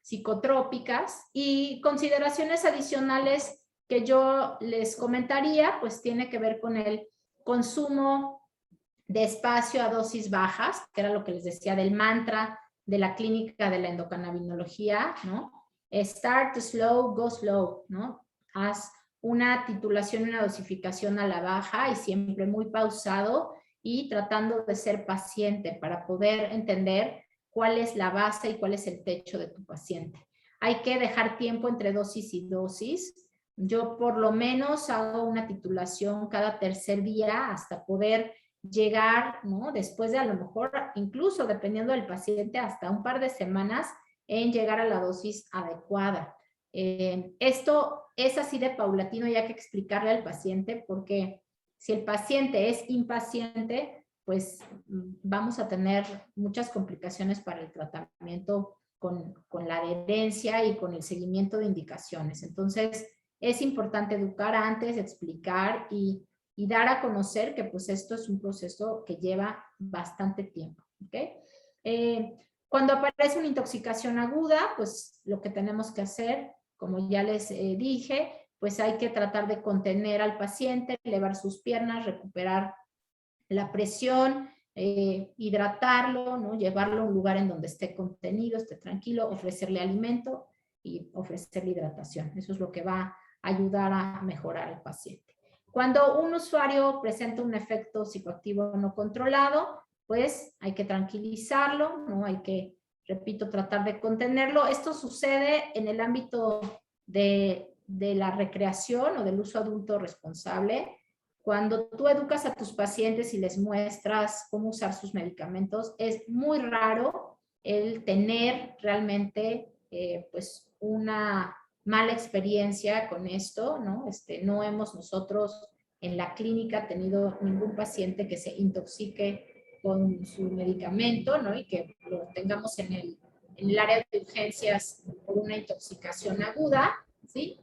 Speaker 2: psicotrópicas y consideraciones adicionales que yo les comentaría, pues tiene que ver con el consumo de espacio a dosis bajas, que era lo que les decía del mantra de la clínica de la endocannabinología, ¿no? Start slow, go slow, ¿no? Haz una titulación y una dosificación a la baja y siempre muy pausado y tratando de ser paciente para poder entender cuál es la base y cuál es el techo de tu paciente. Hay que dejar tiempo entre dosis y dosis, yo por lo menos hago una titulación cada tercer día hasta poder llegar, ¿no? Después de a lo mejor, incluso dependiendo del paciente, hasta un par de semanas en llegar a la dosis adecuada. Esto es así de paulatino y hay que explicarle al paciente porque si el paciente es impaciente, pues vamos a tener muchas complicaciones para el tratamiento con la adherencia y con el seguimiento de indicaciones. Entonces, es importante educar antes, explicar y dar a conocer que pues esto es un proceso que lleva bastante tiempo. ¿Okay? Cuando aparece una intoxicación aguda, pues lo que tenemos que hacer, como ya les dije, pues hay que tratar de contener al paciente, elevar sus piernas, recuperar la presión, hidratarlo, ¿no? Llevarlo a un lugar en donde esté contenido, esté tranquilo, ofrecerle alimento y ofrecerle hidratación. Eso es lo que va a ayudar a mejorar al paciente. Cuando un usuario presenta un efecto psicoactivo no controlado, pues hay que tranquilizarlo, ¿no? Hay que, repito, tratar de contenerlo. Esto sucede en el ámbito de la recreación o del uso adulto responsable. Cuando tú educas a tus pacientes y les muestras cómo usar sus medicamentos, es muy raro el tener realmente pues una mala experiencia con esto, ¿no? No hemos nosotros en la clínica tenido ningún paciente que se intoxique con su medicamento, ¿no? Y que lo tengamos en el área de urgencias por una intoxicación aguda, ¿sí?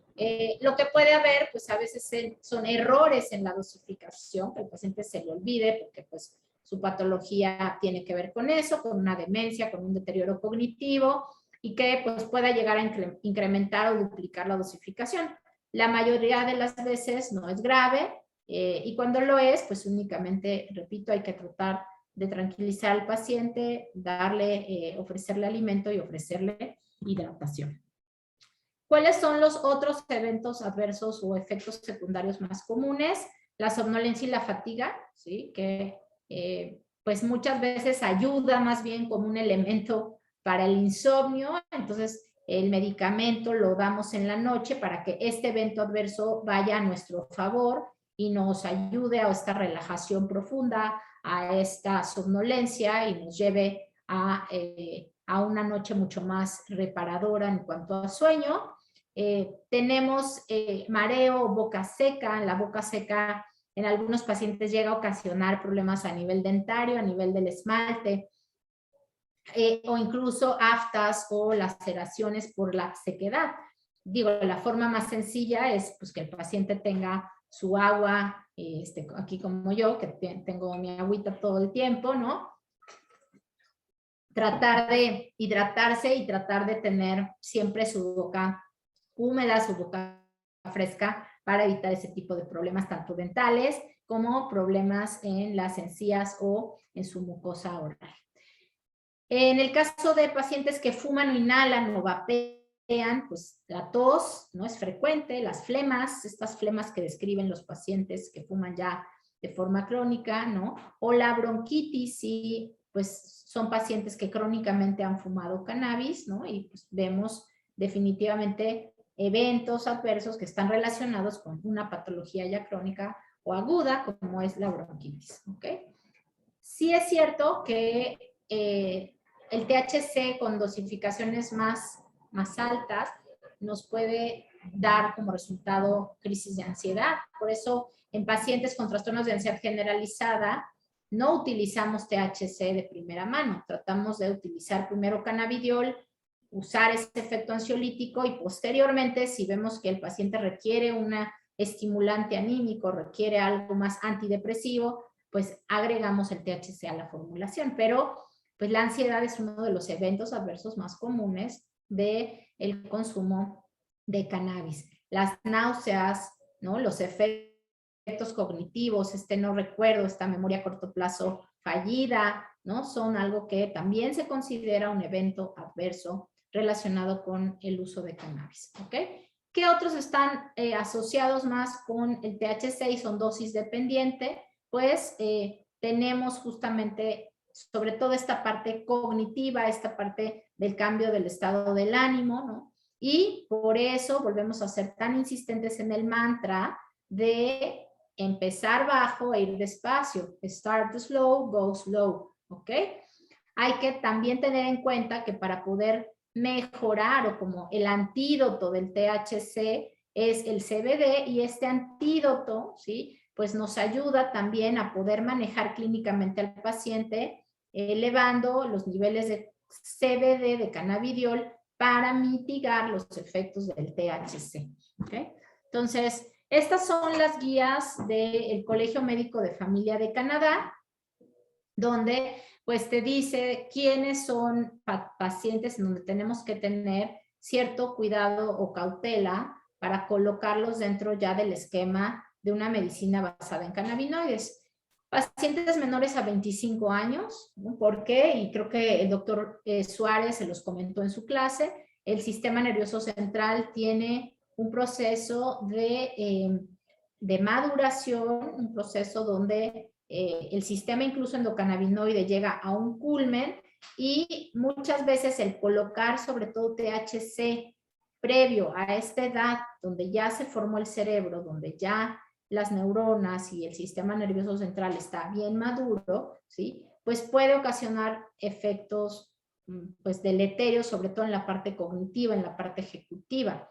Speaker 2: Lo que puede haber, pues a veces son errores en la dosificación, que el paciente se le olvide porque pues su patología tiene que ver con eso, con una demencia, con un deterioro cognitivo y que pues pueda llegar a incrementar o duplicar la dosificación. La mayoría de las veces no es grave y cuando lo es, pues únicamente, repito, hay que tratar de tranquilizar al paciente, darle, ofrecerle alimento y ofrecerle hidratación. ¿Cuáles son los otros eventos adversos o efectos secundarios más comunes? La somnolencia y la fatiga, ¿sí? Que pues muchas veces ayuda más bien como un elemento para el insomnio. Entonces, el medicamento lo damos en la noche para que este evento adverso vaya a nuestro favor y nos ayude a esta relajación profunda, a esta somnolencia y nos lleve a una noche mucho más reparadora en cuanto a sueño. Tenemos mareo, boca seca. La boca seca en algunos pacientes llega a ocasionar problemas a nivel dentario, a nivel del esmalte, o incluso aftas o laceraciones por la sequedad. Digo, la forma más sencilla es pues, que el paciente tenga su agua, aquí como yo, que tengo mi agüita todo el tiempo, ¿no? Tratar de hidratarse y tratar de tener siempre su boca húmeda, su boca fresca, para evitar ese tipo de problemas, tanto dentales como problemas en las encías o en su mucosa oral. En el caso de pacientes que fuman o inhalan o vapean, pues la tos no es frecuente, las flemas, estas flemas que describen los pacientes que fuman ya de forma crónica, ¿no? O la bronquitis, sí, pues son pacientes que crónicamente han fumado cannabis, ¿no? Y pues vemos definitivamente eventos adversos que están relacionados con una patología ya crónica o aguda, como es la bronquitis, ¿ok? Sí es cierto que el THC con dosificaciones más altas nos puede dar como resultado crisis de ansiedad. Por eso, en pacientes con trastornos de ansiedad generalizada, no utilizamos THC de primera mano. Tratamos de utilizar primero cannabidiol, usar ese efecto ansiolítico y posteriormente, si vemos que el paciente requiere una estimulante anímico, requiere algo más antidepresivo, pues agregamos el THC a la formulación. Pero pues la ansiedad es uno de los eventos adversos más comunes del consumo de cannabis. Las náuseas, ¿no? Los efectos cognitivos, no recuerdo, esta memoria a corto plazo fallida, ¿no? Son algo que también se considera un evento adverso relacionado con el uso de cannabis, ¿ok? ¿Qué otros están asociados más con el THC y son dosis dependiente? Pues tenemos justamente sobre todo esta parte cognitiva, esta parte del cambio del estado del ánimo, ¿no? Y por eso volvemos a ser tan insistentes en el mantra de empezar bajo e ir despacio. Start slow, go slow, ¿ok? Hay que también tener en cuenta que para poder mejorar o como el antídoto del THC es el CBD, y este antídoto, ¿sí?, pues nos ayuda también a poder manejar clínicamente al paciente, elevando los niveles de CBD, de cannabidiol, para mitigar los efectos del THC. ¿Okay? Entonces, estas son las guías del Colegio Médico de Familia de Canadá, donde pues te dice quiénes son pacientes en donde tenemos que tener cierto cuidado o cautela para colocarlos dentro ya del esquema de una medicina basada en cannabinoides. Pacientes menores a 25 años, ¿no? ¿Por qué? Y creo que el doctor Suárez se los comentó en su clase. El sistema nervioso central tiene un proceso de maduración, un proceso donde el sistema incluso endocannabinoide llega a un culmen, y muchas veces el colocar sobre todo THC previo a esta edad donde ya se formó el cerebro, donde ya las neuronas y el sistema nervioso central está bien maduro, ¿sí?, pues puede ocasionar efectos pues deleterios, sobre todo en la parte cognitiva, en la parte ejecutiva.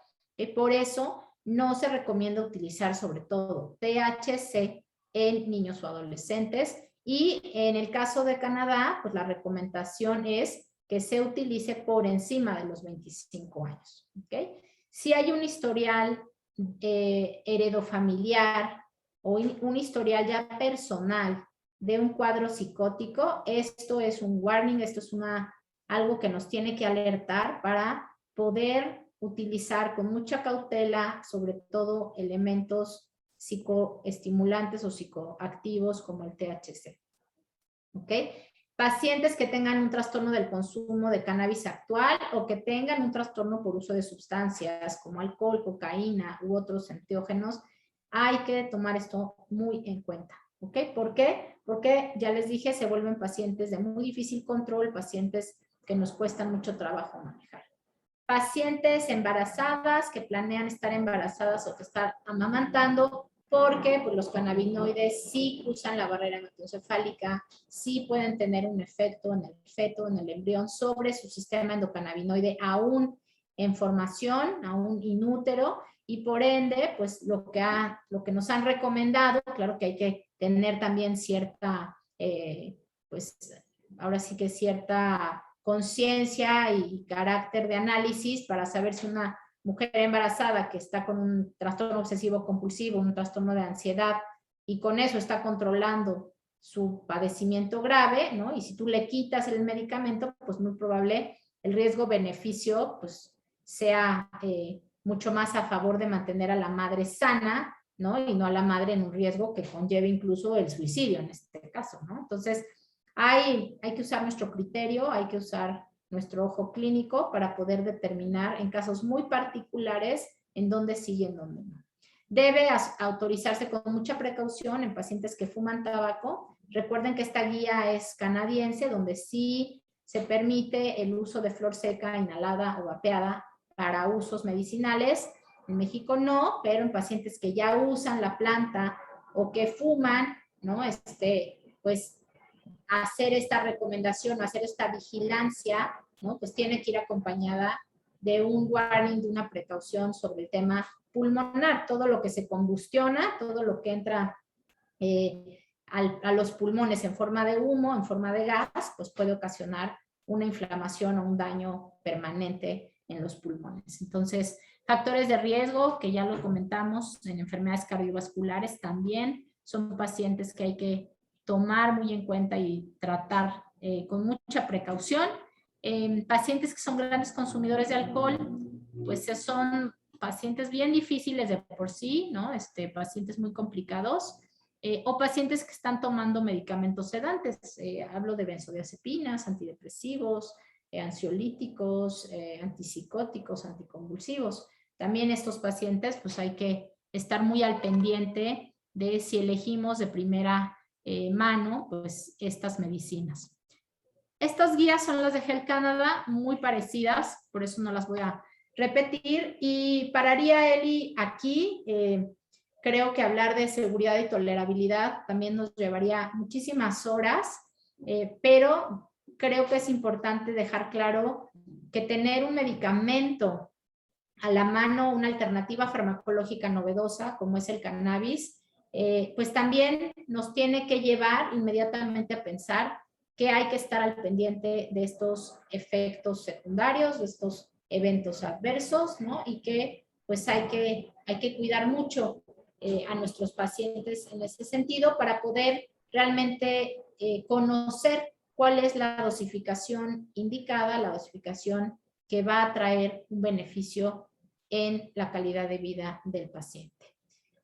Speaker 2: Por eso no se recomienda utilizar sobre todo THC en niños o adolescentes, y en el caso de Canadá, pues la recomendación es que se utilice por encima de los 25 años. ¿Okay? Si hay un historial heredofamiliar o un historial ya personal de un cuadro psicótico, esto es un warning, esto es algo que nos tiene que alertar para poder utilizar con mucha cautela, sobre todo elementos psicoestimulantes o psicoactivos como el THC. ¿Ok? Pacientes que tengan un trastorno del consumo de cannabis actual o que tengan un trastorno por uso de sustancias como alcohol, cocaína u otros enteógenos, hay que tomar esto muy en cuenta. ¿Ok? ¿Por qué? Porque ya les dije, se vuelven pacientes de muy difícil control, pacientes que nos cuestan mucho trabajo manejar. Pacientes embarazadas que planean estar embarazadas o que están amamantando, porque pues, los cannabinoides sí cruzan la barrera hematoencefálica, sí pueden tener un efecto en el feto, en el embrión, sobre su sistema endocannabinoide aún en formación, aún inútero, y por ende, pues lo que nos han recomendado, claro que hay que tener también cierta, pues ahora sí que cierta conciencia y carácter de análisis para saber si una mujer embarazada que está con un trastorno obsesivo compulsivo, un trastorno de ansiedad, y con eso está controlando su padecimiento grave, ¿no? Y si tú le quitas el medicamento, pues muy probable el riesgo-beneficio pues sea mucho más a favor de mantener a la madre sana, ¿no? Y no a la madre en un riesgo que conlleve incluso el suicidio en este caso, ¿no? Entonces, hay que usar nuestro criterio, hay que usar nuestro ojo clínico para poder determinar en casos muy particulares en dónde sí y en dónde no. Debe autorizarse con mucha precaución en pacientes que fuman tabaco. Recuerden que esta guía es canadiense, donde sí se permite el uso de flor seca, inhalada o vapeada para usos medicinales. En México no, pero en pacientes que ya usan la planta o que fuman, ¿no? Pues hacer esta recomendación, hacer esta vigilancia, ¿no? Pues tiene que ir acompañada de un warning, de una precaución sobre el tema pulmonar. Todo lo que se combustiona, todo lo que entra a los pulmones en forma de humo, en forma de gas, pues puede ocasionar una inflamación o un daño permanente en los pulmones. Entonces, factores de riesgo, que ya lo comentamos, en enfermedades cardiovasculares también son pacientes que hay que tomar muy en cuenta y tratar con mucha precaución. Pacientes que son grandes consumidores de alcohol, pues son pacientes bien difíciles de por sí, ¿no? Pacientes muy complicados, o pacientes que están tomando medicamentos sedantes. Hablo de benzodiazepinas, antidepresivos, ansiolíticos, antipsicóticos, anticonvulsivos. También estos pacientes, pues hay que estar muy al pendiente de si elegimos de primera mano, pues estas medicinas. Estas guías son las de Health Canada, muy parecidas, por eso no las voy a repetir y pararía, Eli, aquí. Creo que hablar de seguridad y tolerabilidad también nos llevaría muchísimas horas, pero creo que es importante dejar claro que tener un medicamento a la mano, una alternativa farmacológica novedosa como es el cannabis, pues también nos tiene que llevar inmediatamente a pensar que hay que estar al pendiente de estos efectos secundarios, de estos eventos adversos, ¿no? Y que pues hay que cuidar mucho a nuestros pacientes en ese sentido para poder realmente conocer cuál es la dosificación indicada, la dosificación que va a traer un beneficio en la calidad de vida del paciente.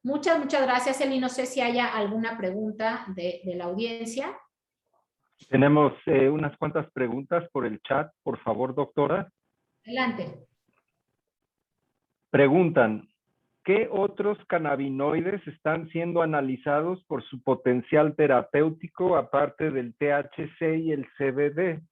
Speaker 2: Muchas gracias, Eli. No sé si haya alguna pregunta de la audiencia.
Speaker 1: Tenemos unas cuantas preguntas por el chat, por favor, doctora.
Speaker 2: Adelante.
Speaker 1: Preguntan, ¿qué otros cannabinoides están siendo analizados por su potencial terapéutico aparte del THC y el CBD?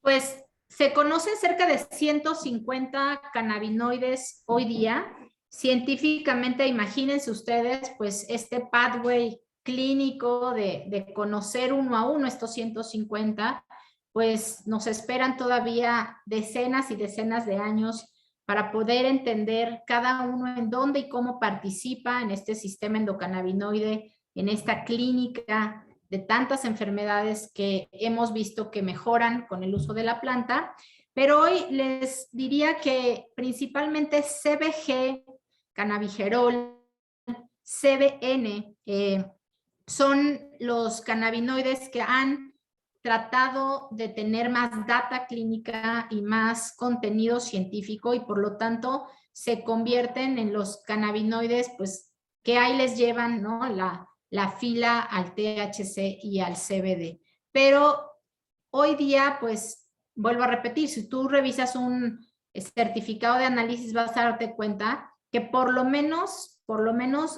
Speaker 2: Pues se conocen cerca de 150 cannabinoides hoy día. Científicamente, imagínense ustedes, pues este pathway clínico de conocer uno a uno estos 150, pues nos esperan todavía decenas y decenas de años para poder entender cada uno en dónde y cómo participa en este sistema endocannabinoide, en esta clínica de tantas enfermedades que hemos visto que mejoran con el uso de la planta. Pero hoy les diría que principalmente CBG, cannabigerol, CBN, son los cannabinoides que han tratado de tener más data clínica y más contenido científico y por lo tanto se convierten en los cannabinoides pues que ahí les llevan, ¿no? la fila al THC y al CBD. Pero hoy día, pues, vuelvo a repetir, si tú revisas un certificado de análisis vas a darte cuenta que por lo menos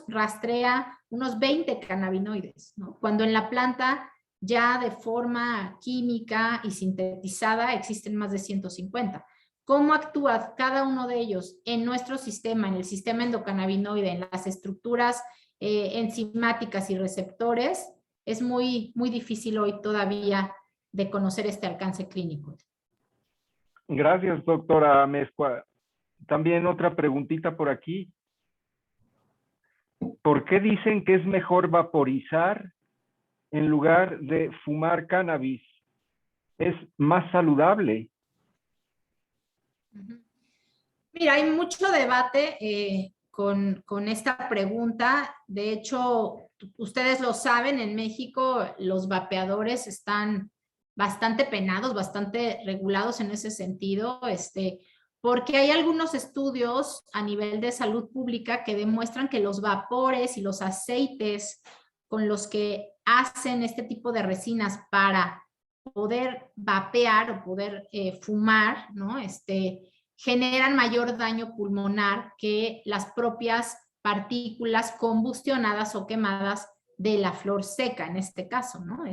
Speaker 2: rastrea unos 20 cannabinoides, ¿no? Cuando en la planta ya de forma química y sintetizada existen más de 150. ¿Cómo actúa cada uno de ellos en nuestro sistema, en el sistema endocannabinoide, en las estructuras enzimáticas y receptores? Es muy difícil hoy todavía de conocer este alcance clínico.
Speaker 1: Gracias, doctora Amezcua. También otra preguntita por aquí. ¿Por qué dicen que es mejor vaporizar en lugar de fumar cannabis? ¿Es más saludable?
Speaker 2: Mira, hay mucho debate con esta pregunta. De hecho, ustedes lo saben, en México los vapeadores están bastante penados, bastante regulados en ese sentido, porque hay algunos estudios a nivel de salud pública que demuestran que los vapores y los aceites con los que hacen este tipo de resinas para poder vapear o poder fumar, ¿no? Generan mayor daño pulmonar que las propias partículas combustionadas o quemadas de la flor seca, en este caso, ¿no?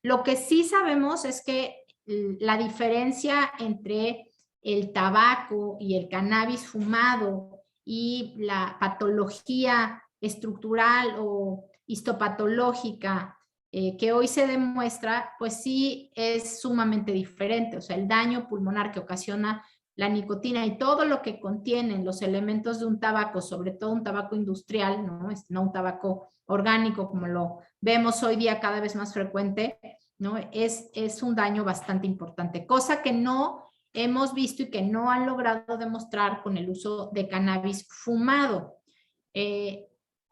Speaker 2: Lo que sí sabemos es que la diferencia entre el tabaco y el cannabis fumado y la patología estructural o histopatológica que hoy se demuestra, pues sí es sumamente diferente. O sea, el daño pulmonar que ocasiona la nicotina y todo lo que contienen los elementos de un tabaco, sobre todo un tabaco industrial, no, no un tabaco orgánico como lo vemos hoy día cada vez más frecuente, ¿no? Es un daño bastante importante, cosa que no hemos visto y que no han logrado demostrar con el uso de cannabis fumado.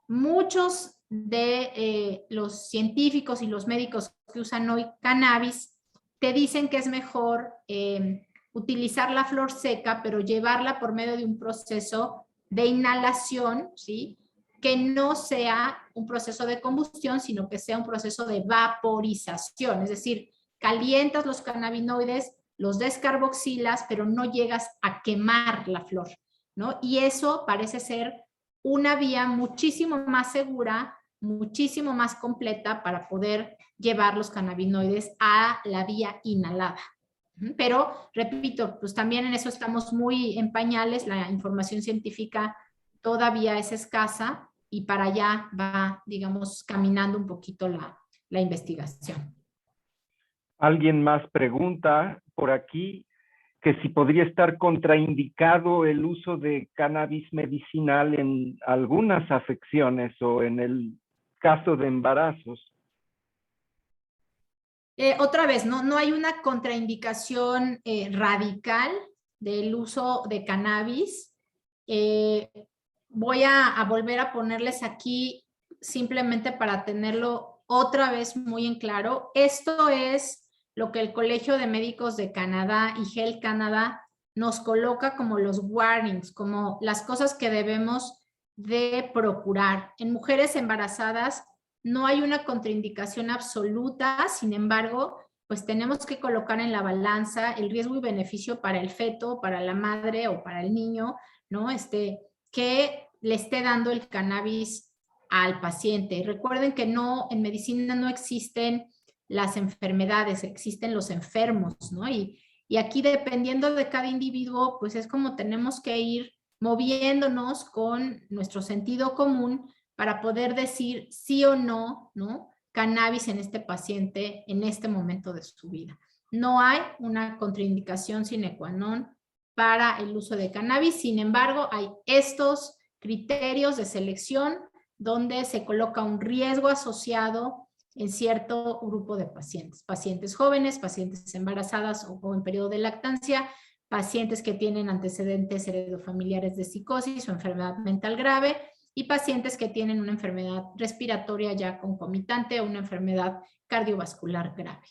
Speaker 2: Muchos de los científicos y los médicos que usan hoy cannabis te dicen que es mejor utilizar la flor seca, pero llevarla por medio de un proceso de inhalación, ¿sí? Que no sea un proceso de combustión, sino que sea un proceso de vaporización, es decir, calientas los cannabinoides, los descarboxilas, pero no llegas a quemar la flor, ¿no? Y eso parece ser una vía muchísimo más segura, muchísimo más completa para poder llevar los cannabinoides a la vía inhalada. Pero, repito, pues también en eso estamos muy en pañales, la información científica todavía es escasa y para allá va, digamos, caminando un poquito la investigación.
Speaker 1: Alguien más pregunta por aquí que si podría estar contraindicado el uso de cannabis medicinal en algunas afecciones o en el caso de embarazos.
Speaker 2: Otra vez, no hay una contraindicación radical del uso de cannabis. Voy a volver a ponerles aquí simplemente para tenerlo otra vez muy en claro. Esto es lo que el Colegio de Médicos de Canadá y Health Canada nos coloca como los warnings, como las cosas que debemos de procurar. En mujeres embarazadas no hay una contraindicación absoluta, sin embargo, pues tenemos que colocar en la balanza el riesgo y beneficio para el feto, para la madre o para el niño, ¿no? Que le esté dando el cannabis al paciente. Recuerden que no, en medicina no existen las enfermedades, existen los enfermos, ¿no? Y aquí dependiendo de cada individuo, pues es como tenemos que ir moviéndonos con nuestro sentido común para poder decir sí o no, ¿no? Cannabis en este paciente en este momento de su vida. No hay una contraindicación sine qua non para el uso de cannabis, sin embargo, hay estos criterios de selección donde se coloca un riesgo asociado en cierto grupo de pacientes, pacientes jóvenes, pacientes embarazadas o en periodo de lactancia, pacientes que tienen antecedentes heredofamiliares de psicosis o enfermedad mental grave, y pacientes que tienen una enfermedad respiratoria ya concomitante o una enfermedad cardiovascular grave.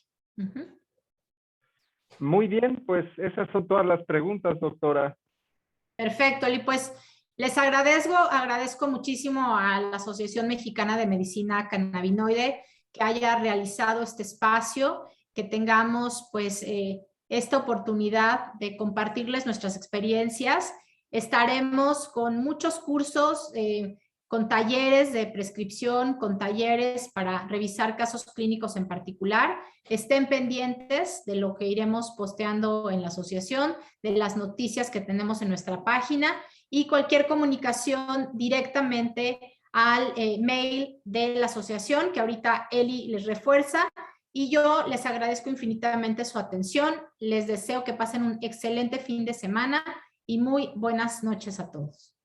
Speaker 1: Muy bien, pues esas son todas las preguntas, doctora.
Speaker 2: Perfecto, Eli, pues les agradezco muchísimo a la Asociación Mexicana de Medicina Cannabinoide que haya realizado este espacio, que tengamos pues esta oportunidad de compartirles nuestras experiencias. Estaremos con muchos cursos, con talleres de prescripción, con talleres para revisar casos clínicos en particular. Estén pendientes de lo que iremos posteando en la asociación, de las noticias que tenemos en nuestra página y cualquier comunicación directamente al mail de la asociación, que ahorita Eli les refuerza. Y yo les agradezco infinitamente su atención. Les deseo que pasen un excelente fin de semana y muy buenas noches a todos.